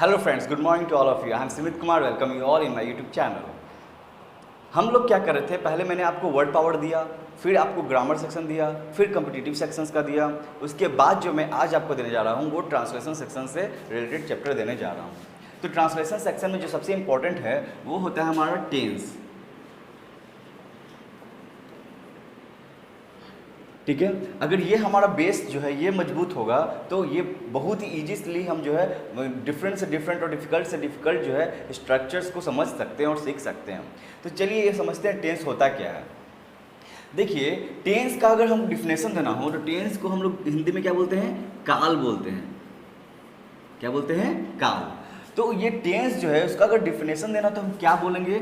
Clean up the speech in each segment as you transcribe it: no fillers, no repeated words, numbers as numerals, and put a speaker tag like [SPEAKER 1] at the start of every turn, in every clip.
[SPEAKER 1] Hello friends, good morning to all of you. I am Sumit Kumar, welcome you all in my YouTube channel. हम लोग क्या कर रहे थे, पहले मैंने आपको वर्ड पावर दिया, फिर आपको ग्रामर सेक्शन दिया, फिर कॉम्पिटिटिव सेक्शंस का दिया। उसके बाद जो मैं आज आपको देने जा रहा हूँ वो ट्रांसलेशन सेक्शन से रिलेटेड चैप्टर देने जा रहा हूँ। तो ट्रांसलेशन सेक्शन में जो सबसे इंपॉर्टेंट है वो होता है हमारा टेंस। ठीक है, अगर ये हमारा बेस जो है ये मजबूत होगा तो ये बहुत ही ईजीली हम जो है डिफरेंट से डिफरेंट और डिफ़िकल्ट से डिफ़िकल्ट जो है स्ट्रक्चर्स को समझ सकते हैं और सीख सकते हैं। तो चलिए ये समझते हैं टेंस होता क्या है। देखिए, टेंस का अगर हम डिफिनेशन देना हो तो टेंस को हम लोग हिंदी में क्या बोलते हैं, काल बोलते हैं। क्या बोलते हैं, काल। तो ये टेंस जो है उसका अगर डिफिनेशन देना तो हम क्या बोलेंगे,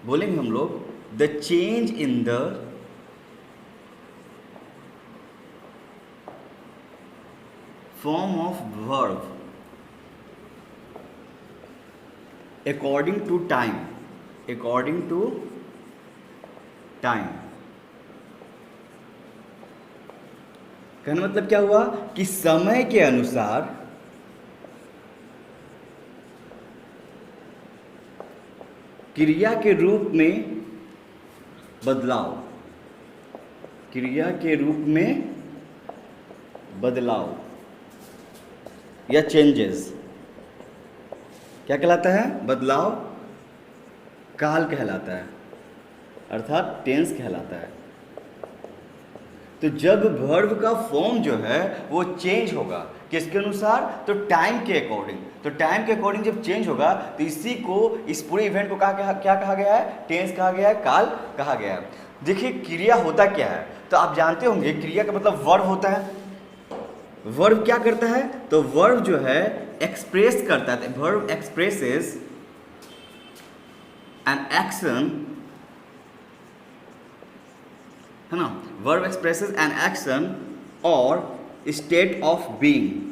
[SPEAKER 1] बोलेंगे हम लोग the change in the form of verb according to time, according to time। कहने मतलब क्या हुआ कि समय के अनुसार क्रिया के रूप में बदलाव, क्रिया के रूप में बदलाव या चेंजेस क्या कहलाता है, बदलाव काल कहलाता है, अर्थात टेंस कहलाता है। तो जब वर्ब का फॉर्म जो है वो चेंज होगा किसके अनुसार, तो टाइम के अकॉर्डिंग। तो टाइम के अकॉर्डिंग जब चेंज होगा तो इसी को, इस पूरे इवेंट को क्या कहा गया है, टेंस कहा गया है, काल कहा गया है। देखिए क्रिया होता क्या है, तो आप जानते होंगे क्रिया का मतलब वर्ब होता है। वर्ब क्या करता है, तो वर्ब जो है एक्सप्रेस करता है, वर्ब एक्सप्रेसेस एन एक्शन, है ना, वर्ब एक्सप्रेसेस एन एक्शन और स्टेट ऑफ बीइंग।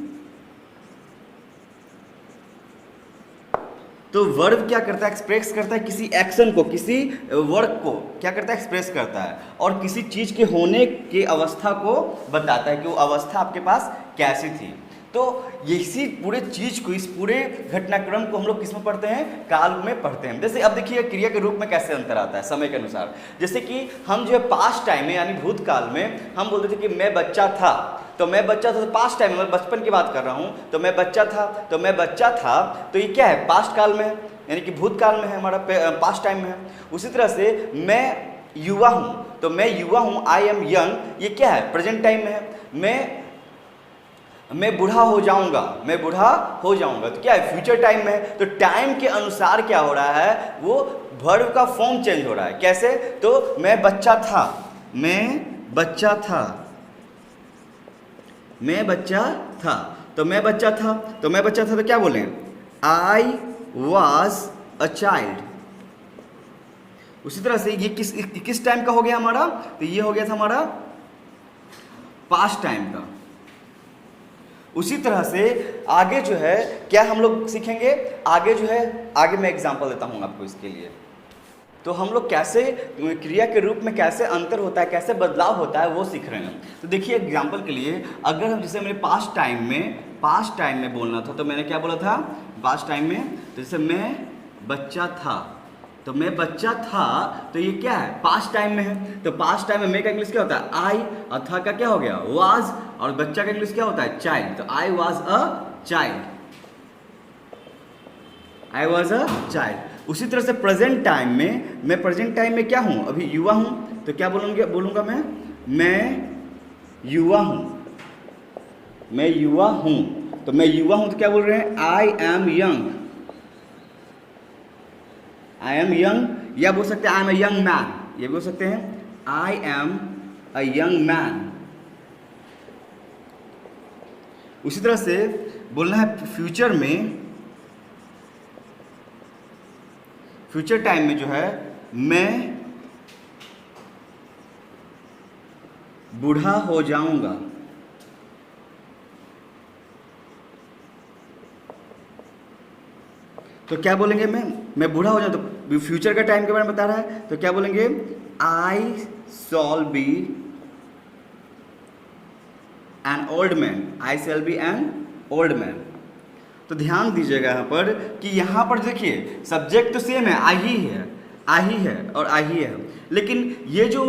[SPEAKER 1] तो वर्ब क्या करता है, एक्सप्रेस करता है किसी एक्शन को, किसी वर्क को क्या करता है, एक्सप्रेस करता है और किसी चीज़ के होने की अवस्था को बताता है कि वो अवस्था आपके पास कैसी थी। तो इसी पूरे चीज़ को, इस पूरे घटनाक्रम को हम लोग किस में पढ़ते हैं, काल में पढ़ते हैं। जैसे अब देखिए क्रिया के रूप में कैसे अंतर आता है समय के अनुसार। जैसे कि हम जो है पास्ट टाइम में यानी भूतकाल में हम बोलते थे कि मैं बच्चा था, तो मैं बच्चा था, तो पास्ट टाइम में, बचपन की बात कर रहा हूँ, तो मैं बच्चा था, तो मैं बच्चा था, तो ये क्या है, पास्ट काल में है, यानी कि भूतकाल में है, हमारा पास्ट टाइम में है। उसी तरह से मैं युवा हूँ, तो मैं युवा हूँ, आई एम यंग, ये क्या है, प्रेजेंट टाइम में है। मैं बूढ़ा हो जाऊंगा, मैं बूढ़ा हो जाऊंगा, तो क्या है, फ्यूचर टाइम में है। तो टाइम के अनुसार क्या हो रहा है, वो वर्ब का फॉर्म चेंज हो रहा है। कैसे, तो मैं बच्चा था, मैं बच्चा था, मैं बच्चा था, तो मैं बच्चा था, तो मैं बच्चा था, तो क्या बोलें, आई वॉज अ चाइल्ड। उसी तरह से ये किस टाइम का हो गया हमारा, तो ये हो गया था हमारा पास्ट टाइम का। उसी तरह से आगे जो है क्या हम लोग सीखेंगे, आगे जो है, आगे मैं एग्जांपल देता हूँ आपको इसके लिए। तो हम लोग कैसे क्रिया के रूप में कैसे अंतर होता है, कैसे बदलाव होता है वो सीख रहे हैं। तो देखिए एग्जांपल के लिए, अगर हम जैसे मैंने पास्ट टाइम में बोलना था, तो मैंने क्या बोला था, पास्ट टाइम में, तो जैसे मैं बच्चा था, तो मैं बच्चा था, तो ये क्या है, पास्ट टाइम में है। तो पास्ट टाइम में मैं का इंग्लिश क्या होता है, आई, और था का क्या हो गया, वाज, और बच्चा का इंग्लिश क्या होता है, चाइल्ड। तो I was a child, I was a child. उसी तरह से प्रेजेंट टाइम में, मैं प्रेजेंट टाइम में क्या हूँ, अभी युवा हूँ, तो क्या बोलूँगा मैं युवा हूँ, मैं युवा हूँ, तो मैं युवा हूँ, तो क्या बोल रहे हैं, I am young, I am young, या बोल सकते हैं I am a young man, ये बोल सकते हैं I am a young man. उसी तरह से बोलना है फ्यूचर में, फ्यूचर टाइम में जो है मैं बूढ़ा हो जाऊंगा, तो क्या बोलेंगे, मैं बूढ़ा हो जाऊँ, तो फ्यूचर का टाइम के बारे में बता रहा है, तो क्या बोलेंगे, I shall be an old man, I shall be an old man. तो ध्यान दीजिएगा यहाँ पर कि यहाँ पर देखिए सब्जेक्ट तो सेम है, आई है और आई है, लेकिन ये जो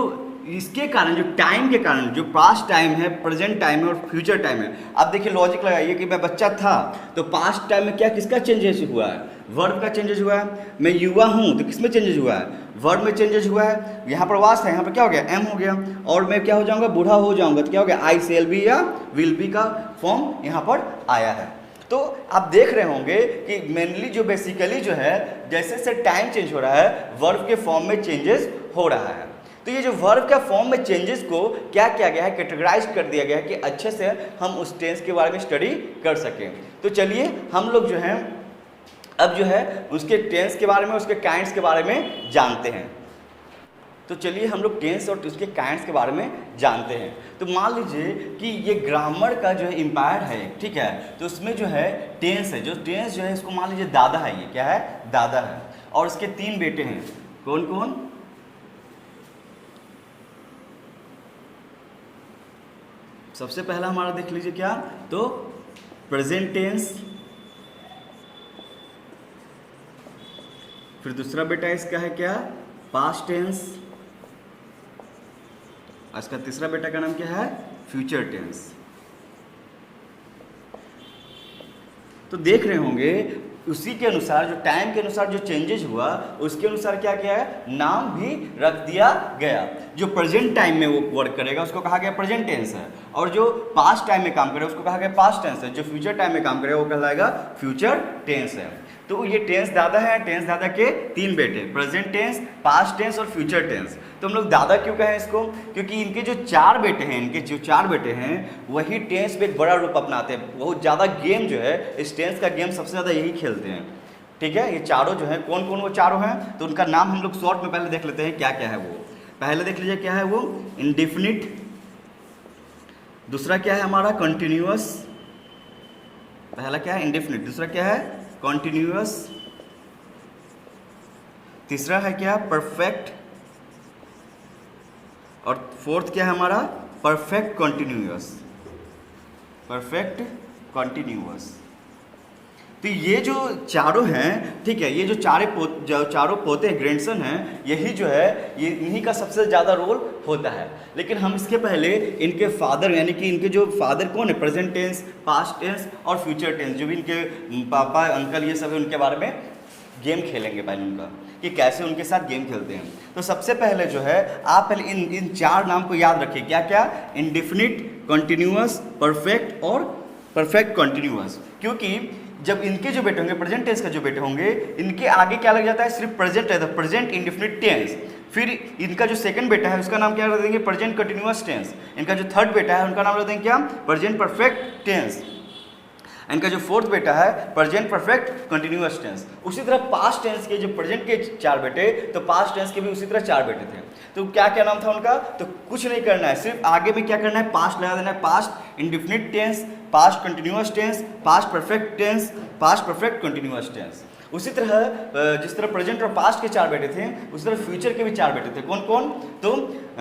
[SPEAKER 1] इसके कारण, जो टाइम के कारण, जो पास्ट टाइम है, प्रेजेंट टाइम है और फ्यूचर टाइम है। अब देखिए लॉजिक लगाइए कि मैं बच्चा था तो पास्ट टाइम में क्या किसका चेंजेस हुआ है, वर्ब का चेंजेस हुआ है। मैं युवा हूँ तो किस में चेंजेस हुआ है, वर्ब में चेंजेस हुआ है। यहाँ पर वास है, यहाँ पर क्या हो गया, एम हो गया। और मैं क्या हो जाऊँगा, बूढ़ा हो जाऊँगा तो क्या हो गया, आई सेल बी या विल बी का फॉर्म यहाँ पर आया है। तो आप देख रहे होंगे कि मेनली जो बेसिकली जो है जैसे से टाइम चेंज हो रहा है, वर्ब के फॉर्म में चेंजेस हो रहा है। तो ये जो वर्ब का फॉर्म में चेंजेस को क्या किया गया है, कैटेगराइज कर दिया गया है कि अच्छे से हम उस टेंस के बारे में स्टडी कर सकें। तो चलिए हम लोग जो हैं अब जो है उसके टेंस के बारे में, उसके काइंड्स के बारे में जानते हैं। तो चलिए हम लोग टेंस और उसके काइंड्स के बारे में जानते हैं। तो मान लीजिए कि ये ग्रामर का जो है एम्पायर है, ठीक है, तो उसमें जो है टेंस है, जो टेंस जो है इसको मान लीजिए दादा है, ये क्या है, दादा है। और उसके 3 बेटे हैं, कौन कौन, सबसे पहला हमारा देख लीजिए क्या, तो प्रेजेंट टेंस, फिर दूसरा बेटा इसका है क्या, पास्ट टेंस, इसका तीसरा बेटा का नाम क्या है, फ्यूचर टेंस। तो देख रहे होंगे उसी के अनुसार, जो टाइम के अनुसार जो चेंजेस हुआ उसके अनुसार क्या किया है, नाम भी रख दिया गया। जो प्रेजेंट टाइम में वो वर्क करेगा उसको कहा गया प्रेजेंट टेंस है, और जो पास्ट टाइम में काम करेगा उसको कहा गया पास्ट टेंस है, जो फ्यूचर टाइम में काम करेगा वो कहलाएगा फ्यूचर टेंस है। तो ये टेंस दादा है, टेंस दादा के 3 बेटे, प्रेजेंट टेंस, पास्ट टेंस और फ्यूचर टेंस। तो हम लोग दादा क्यों कहें इसको, क्योंकि इनके जो 4 बेटे हैं, इनके जो 4 बेटे हैं वही टेंस में एक बड़ा रूप अपनाते हैं। बहुत ज़्यादा गेम जो है इस टेंस का गेम सबसे ज़्यादा यही खेलते हैं, ठीक है। ये चारों जो है, कौन कौन वो चारों हैं, तो उनका नाम हम लोग शॉर्ट में पहले देख लेते हैं क्या क्या है वो। पहले देख लीजिए क्या है वो, इंडेफिनिट, दूसरा क्या है हमारा कंटिन्यूअस, पहला क्या है इंडेफिनिट, दूसरा क्या है कॉन्टिन्यूअस, तीसरा है क्या परफेक्ट, और फोर्थ क्या है हमारा परफेक्ट कॉन्टिन्यूअस, परफेक्ट कॉन्टिन्यूअस। तो ये जो चारों हैं, ठीक है, ये जो चारों पोते हैं, ग्रैंडसन हैं, यही जो है ये इन्हीं का सबसे ज़्यादा रोल होता है। लेकिन हम इसके पहले इनके फादर, यानी कि इनके जो फादर कौन है, प्रेजेंट टेंस, पास्ट टेंस और फ्यूचर टेंस, जो भी इनके पापा अंकल ये सब उनके बारे में गेम खेलेंगे पहले उनका, कि कैसे उनके साथ गेम खेलते हैं। तो सबसे पहले जो है आप पहले इन 4 नाम को याद रखिए, क्या क्या, इंडेफिनिट, कॉन्टिन्यूअस, परफेक्ट और परफेक्ट कॉन्टिन्यूअस। क्योंकि जब इनके जो बेटे होंगे, प्रेजेंट टेंस का जो बेटे होंगे, इनके आगे क्या लग जाता है, सिर्फ प्रेजेंट रहता है, प्रेजेंट इंडेफिनिट टेंस। फिर इनका जो सेकंड बेटा है उसका नाम क्या रख देंगे, प्रेजेंट कंटिन्यूअस टेंस। इनका जो थर्ड बेटा है उनका नाम रख देंगे क्या, प्रेजेंट परफेक्ट टेंस। इनका जो फोर्थ बेटा है प्रेजेंट परफेक्ट कंटिन्यूअस टेंस। उसी तरह पास्ट टेंस के जो प्रेजेंट के 4 बेटे, तो पास्ट टेंस के भी उसी तरह 4 बेटे थे। तो क्या क्या नाम था उनका, तो कुछ नहीं करना है, सिर्फ आगे में क्या करना है, पास्ट लगा देना है, past indefinite tense, past continuous tense, past perfect tense, past perfect continuous tense. उसी तरह जिस तरह प्रेजेंट और पास्ट के 4 बेटे थे, उसी तरह फ्यूचर के भी 4 बेटे थे। कौन कौन, तो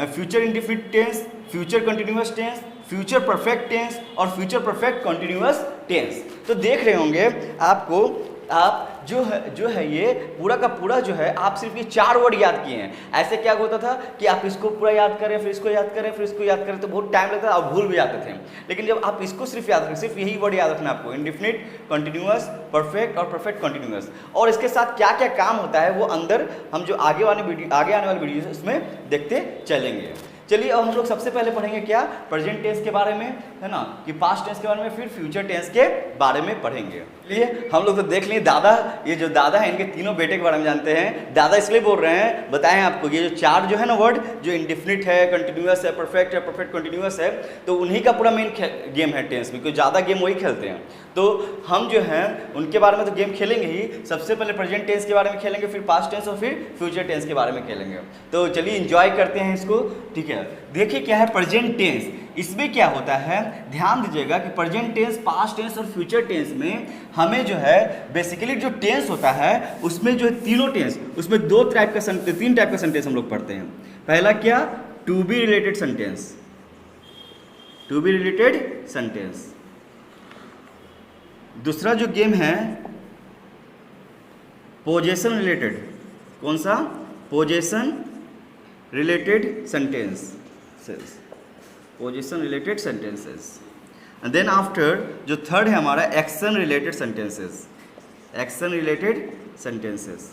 [SPEAKER 1] future indefinite tense, future continuous tense, future perfect tense और फ्यूचर परफेक्ट कंटिन्यूअस टेंस। तो देख रहे होंगे आपको, आप जो है ये पूरा का पूरा जो है आप सिर्फ ये 4 वर्ड याद किए हैं। ऐसे क्या होता था कि आप इसको पूरा याद करें, फिर इसको याद करें, फिर इसको याद करें, तो बहुत टाइम लगता था, आप भूल भी जाते थे। लेकिन जब आप इसको सिर्फ याद रखें, सिर्फ यही वर्ड याद रखना आपको, इंडेफिनिट, कंटिन्यूअस, परफेक्ट और परफेक्ट कंटिन्यूअस। और इसके साथ क्या क्या काम होता है वो अंदर हम जो आगे आने वाली वीडियो उसमें देखते चलेंगे। चलिए अब हम लोग सबसे पहले पढ़ेंगे क्या, प्रेजेंट टेंस के बारे में, है ना, कि पास्ट टेंस के बारे में, फिर फ्यूचर टेंस के बारे में पढ़ेंगे। चलिए हम लोग तो देख लिए दादा, ये जो दादा है इनके तीनों बेटे के बारे में जानते हैं। दादा इसलिए बोल रहे हैं, बताएं आपको, ये जो 4 जो है ना वर्ड, जो इंडेफिनिट है, कंटिन्यूअस है, परफेक्ट कंटिन्यूअस है, तो उन्हीं का पूरा मेन गेम है टेंस में, क्योंकि ज़्यादा गेम वही खेलते हैं। तो हम जो हैं उनके बारे में तो गेम खेलेंगे ही, सबसे पहले प्रेजेंट टेंस के बारे में खेलेंगे, फिर पास्ट टेंस और फिर फ्यूचर टेंस के बारे में खेलेंगे। तो चलिए इंजॉय करते हैं इसको, ठीक है। देखिए क्या है प्रेजेंट टेंस, इसमें क्या होता है, ध्यान दीजिएगा कि प्रेजेंट टेंस, पास्ट टेंस और फ्यूचर टेंस में हमें जो है बेसिकली जो टेंस होता है उसमें जो है तीनों टेंस, उसमें 3 टाइप का सेंटेंस हम लोग पढ़ते हैं। पहला क्या, to be related sentence, to be related sentence. दूसरा जो गेम है पोजेशन रिलेटेड, कौन सा? Possession related sentences, possession related sentences. And then after जो थर्ड है हमारा action related sentences, action related sentences.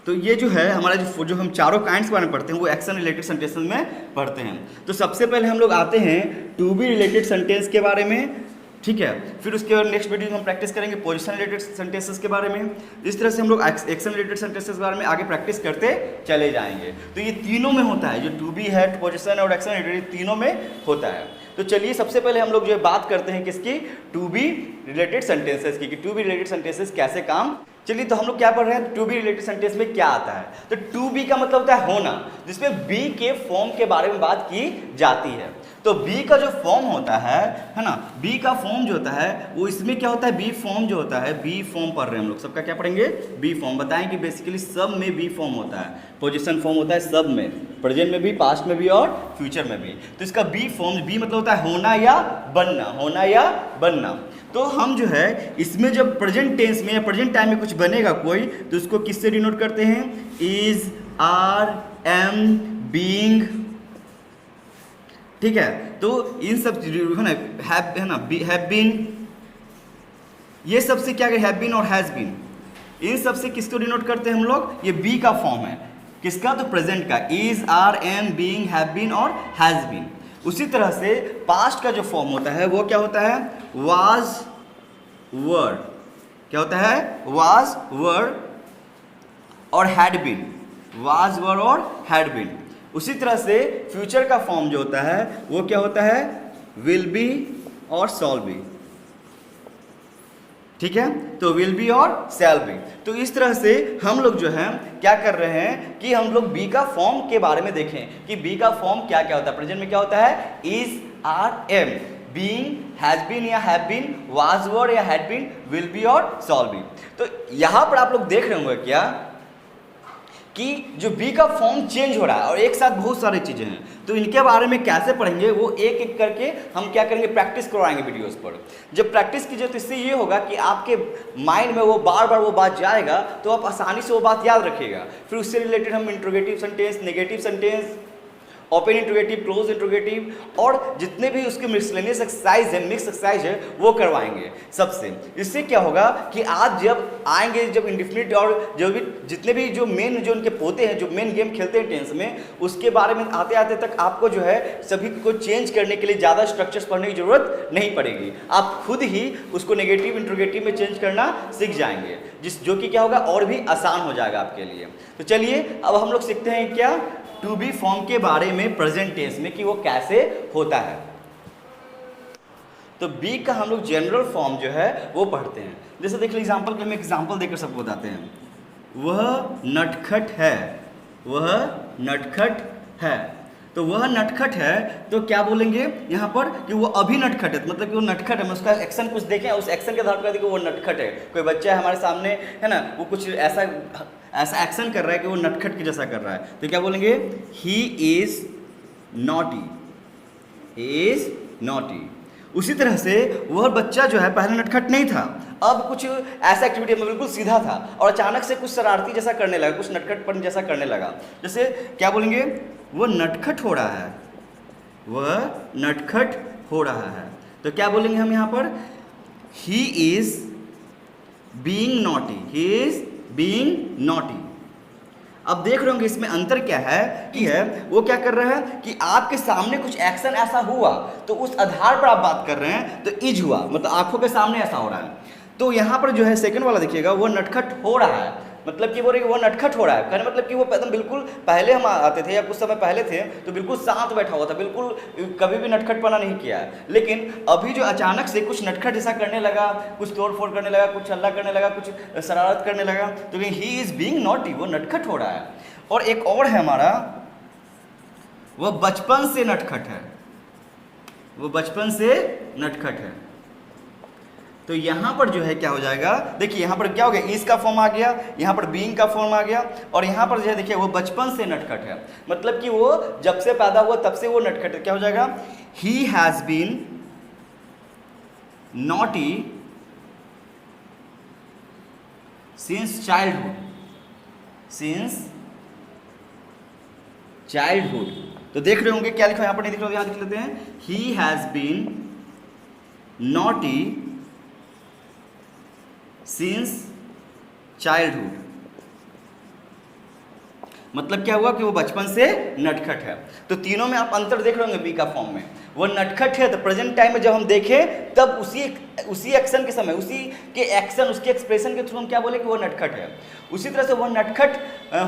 [SPEAKER 1] तो ये जो है हमारा जो हम चारों काइंड्स के बारे में पढ़ते हैं वो एक्शन रिलेटेड सेंटेंसेस में पढ़ते हैं। तो सबसे पहले हम लोग आते हैं टू बी रिलेटेड सेंटेंस के बारे में, ठीक है। फिर उसके बाद नेक्स्ट वीडियो में हम प्रैक्टिस करेंगे पोजीशन रिलेटेड सेंटेंसेस के बारे में। इस तरह से हम लोग एक्शन रिलेटेड सेंटेंसेस के बारे में आगे प्रैक्टिस करते चले जाएंगे। तो ये तीनों में होता है, जो टू बी है, पोजीशन और एक्शन रिलेटेड, तीनों में होता है। तो चलिए सबसे पहले हम लोग जो है बात करते हैं किसकी? टू बी रिलेटेड सेंटेंसेस की, कि टू बी रिलेटेड सेंटेंसेस कैसे काम। चलिए तो हम लोग क्या पढ़ रहे हैं, टू बी रिलेटेड सेंटेंस में क्या आता है। तो टू बी का मतलब होता है होना, जिसमें बी के फॉर्म के बारे में बात की जाती है। तो बी का जो फॉर्म होता है ना, बी का फॉर्म जो होता है वो इसमें क्या होता है, बी फॉर्म जो होता है, बी फॉर्म पढ़ रहे हैं हम लोग, सबका क्या पढ़ेंगे? Be form. बताएं कि बेसिकली सब में बी फॉर्म होता है, पोजीशन फॉर्म होता है सब में, प्रेजेंट में भी, पास्ट में भी और फ्यूचर में भी। तो इसका बी फॉर्म, बी मतलब होता है होना या बनना, होना या बनना। तो हम जो है इसमें जब प्रेजेंट टेंस में या प्रेजेंट टाइम में कुछ बनेगा कोई, तो उसको किससे डिनोट करते हैं? इज, आर, एम, बीइंग, ठीक है। तो इन सब है ना, हैव बीन, ये सबसे क्या है, हैव बीन और हैज बीन, इन सबसे किसको डिनोट करते हैं हम लोग? ये बी का फॉर्म है, किसका? तो प्रेजेंट का, is, are, am, being, have been और हैज बीन। उसी तरह से पास्ट का जो फॉर्म होता है वो क्या होता है? वाज, वर, क्या होता है? वाज, वर और हैड बीन, वाज, वर और हैड बीन। उसी तरह से फ्यूचर का फॉर्म जो होता है वो क्या होता है? विल बी और शॉल बी, ठीक है। तो विल बी और शैल बी। तो इस तरह से हम लोग जो है क्या कर रहे हैं कि हम लोग बी का फॉर्म के बारे में देखें कि बी का फॉर्म क्या क्या होता है। प्रेजेंट में क्या होता है? Is, are, am, being, has been या हैव बीन, वाज, वर या हैड बीन, विल बी और शॉल बी। तो यहां पर आप लोग देख रहे होंगे क्या कि जो बी का फॉर्म चेंज हो रहा है और एक साथ बहुत सारी चीज़ें हैं। तो इनके बारे में कैसे पढ़ेंगे वो एक एक करके हम क्या करेंगे, प्रैक्टिस करवाएंगे वीडियोस पर। जब प्रैक्टिस कीजिए तो इससे ये होगा कि आपके माइंड में वो बार बार वो बात जाएगा, तो आप आसानी से वो बात याद रखिएगा। फिर उससे रिलेटेड हम interrogative sentence, negative sentence, open interrogative, close interrogative और जितने भी उसके मिसलेनियस एक्सरसाइज है, मिक्स एक्सरसाइज है, वो करवाएंगे सबसे। इससे क्या होगा कि आज जब आएंगे, जब इंडिफिनिट और जो भी जितने भी जो मेन जो उनके पोते हैं, जो मेन गेम खेलते हैं टेंस में, उसके बारे में आते आते तक आपको जो है सभी को चेंज करने के लिए ज़्यादा स्ट्रक्चर्स पढ़ने की जरूरत नहीं पड़ेगी। आप खुद ही उसको नेगेटिव इंट्रोगेटिव में चेंज करना सीख जाएंगे, जो कि क्या होगा और भी आसान हो जाएगा आपके लिए। तो चलिए अब हम लोग सीखते हैं क्या, टू बी फॉर्म के बारे में प्रेजेंट टेंस में कि वो कैसे होता है। तो बी का हम लोग जनरल फॉर्म जो है वो पढ़ते हैं। जैसे देख लीजिए एग्जांपल के, हम एग्जांपल देकर सबको बताते हैं। वह नटखट है, वह नटखट है। तो वह नटखट है तो क्या बोलेंगे यहाँ पर कि वो अभी नटखट है, मतलब कि वो नटखट है। उसका एक्शन कुछ देखें, उस एक्शन के आधार पर देखिए वो नटखट है। कोई बच्चा है हमारे सामने, है ना, वो कुछ ऐसा एक्शन कर रहा है कि वो नटखट के जैसा कर रहा है, तो क्या बोलेंगे? He is naughty, he is naughty. उसी तरह से वह बच्चा जो है पहले नटखट नहीं था, अब कुछ ऐसा एक्टिविटी में बिल्कुल सीधा था और अचानक से कुछ शरारती जैसा करने लगा, कुछ नटखटपन जैसा करने लगा। जैसे क्या बोलेंगे? वह नटखट हो रहा है, वह नटखट हो रहा है। तो क्या बोलेंगे हम यहाँ पर? He is being naughty, he is being naughty. अब देख रहे होंगे इसमें अंतर क्या है कि वो क्या कर रहा है कि आपके सामने कुछ एक्शन ऐसा हुआ तो उस आधार पर आप बात कर रहे हैं, तो इज हुआ, मतलब आंखों के सामने ऐसा हो रहा है। तो यहाँ पर जो है सेकंड वाला देखिएगा, वो नटखट हो रहा है, मतलब कि वो नटखट हो रहा है, कहने मतलब कि वो एकदम बिल्कुल पहले हम आते थे या कुछ समय पहले थे तो बिल्कुल शांत बैठा हुआ था, बिल्कुल कभी भी नटखटपना नहीं किया है। लेकिन अभी जो अचानक से कुछ नटखट जैसा करने लगा, कुछ तोड़ फोड़ करने लगा, कुछ हल्ला करने लगा, कुछ शरारत करने लगा, तो ही इज बीइंग नॉटी, वो नटखट हो रहा है। और एक और है हमारा, वो बचपन से नटखट है, वो बचपन से नटखट है। तो यहाँ पर जो है क्या हो जाएगा, देखिए यहाँ पर क्या हो गया, इज का फॉर्म आ गया, यहाँ पर बीइंग का फॉर्म आ गया, और यहाँ पर जो है देखिए वो बचपन से नटखट है, मतलब कि वो जब से पैदा हुआ तब से वो नटखट है। क्या हो जाएगा? He has been naughty since childhood. तो देख रहे होंगे क्या लिखा है यहाँ पर, नहीं दिख रहा, यहाँ लिख लेते हैं, he has been naughty since childhood. मतलब क्या हुआ कि वो बचपन से नटखट है। तो तीनों में आप अंतर देख रहे होंगे बी का फॉर्म में, वो नटखट है तो प्रेजेंट टाइम में जब हम देखें तब उसी एक्शन के समय, उसी के एक्शन, उसके एक्सप्रेशन के थ्रू हम क्या बोले कि वो नटखट है। उसी तरह से वो नटखट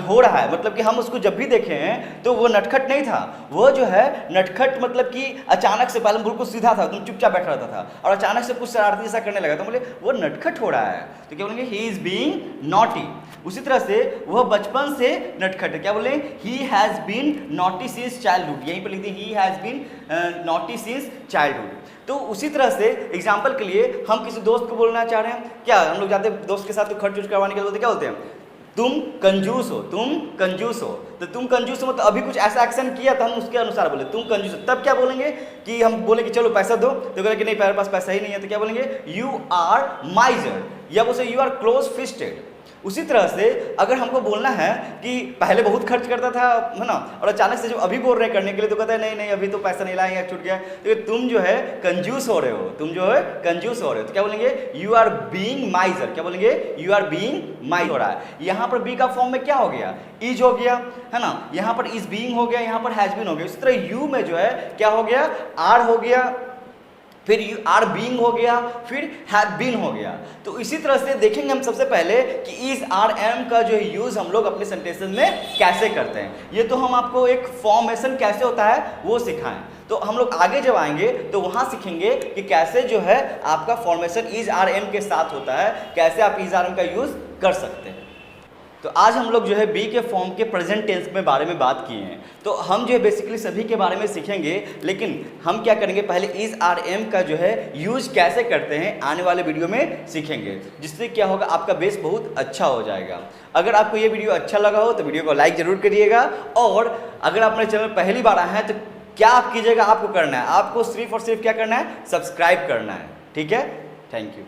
[SPEAKER 1] हो रहा है, मतलब कि हम उसको जब भी देखे हैं तो वो नटखट नहीं था, वो जो है नटखट मतलब कि अचानक से, पहले बिल्कुल सीधा था, तुम चुपचाप बैठ रहता था और अचानक से कुछ शरारती जैसा करने लगा, तो बोले वो नटखट हो रहा है, तो क्या बोलेंगे, ही इज बीइंग नॉटी। उसी तरह से वह बचपन से नटखट है, क्या बोले, he has been naughty since childhood, यहीं पर लिखते हैं he has been naughty since childhood. तो उसी तरह से एग्जाम्पल के लिए हम किसी दोस्त को बोलना चाह रहे हैं, क्या हम लोग जाते दोस्त के साथ तो खर्च उर्च करवाने के लिए क्या बोलते हैं, तुम कंजूस हो, तुम कंजूस हो। तो तुम कंजूस हो मतलब अभी कुछ ऐसा एक्शन किया तो हम उसके अनुसार बोले तुम कंजूस हो। तब क्या बोलेंगे कि हम बोले कि चलो पैसा दो, तो बोले कि नहीं मेरे पास पैसा ही नहीं है, तो क्या बोलेंगे, यू आर माइजर, या बोले यू आर क्लोज फिस्टेड। उसी तरह से अगर हमको बोलना है कि पहले बहुत खर्च करता था, है ना, और अचानक से जब अभी बोल रहे हैं करने के लिए तो कहता है नहीं नहीं अभी तो पैसा नहीं लाए, छूट गया, तो तुम जो है कंजूस हो रहे हो, तुम जो है कंजूस हो रहे हो। तो क्या बोलेंगे, यू आर बीइंग माइजर, क्या बोलेंगे, यू आर बीइंग माइजर हो रहा है। यहाँ पर बी का फॉर्म में क्या हो गया, इज हो गया, है ना, यहाँ पर इज बीइंग हो गया, यहाँ पर हैज बीन हो गया। इसी तरह यू में जो है क्या हो गया, आर हो गया, फिर यू आर बीइंग हो गया, फिर हैव बीन हो गया। तो इसी तरह से देखेंगे हम सबसे पहले कि इज आर एम का जो यूज हम लोग अपने सेंटेंसेस में कैसे करते हैं। ये तो हम आपको एक फॉर्मेशन कैसे होता है वो सिखाएं, तो हम लोग आगे जब आएंगे तो वहां सीखेंगे कि कैसे जो है आपका फॉर्मेशन इज आर एम के साथ होता है, कैसे आप इज आर एम का यूज कर सकते हैं। तो आज हम लोग जो है बी के फॉर्म के प्रेजेंट टेंस में बारे में बात किए हैं, तो हम जो है बेसिकली सभी के बारे में सीखेंगे, लेकिन हम क्या करेंगे पहले इज आर एम का जो है यूज कैसे करते हैं आने वाले वीडियो में सीखेंगे, जिससे क्या होगा आपका बेस बहुत अच्छा हो जाएगा। अगर आपको ये वीडियो अच्छा लगा हो तो वीडियो को लाइक जरूर करिएगा, और अगर आप मेरे चैनल पहली बार आए हैं तो क्या आप कीजिएगा, आपको करना है, आपको सिर्फ और सिर्फ क्या करना है, सब्सक्राइब करना है। ठीक है, थैंक यू।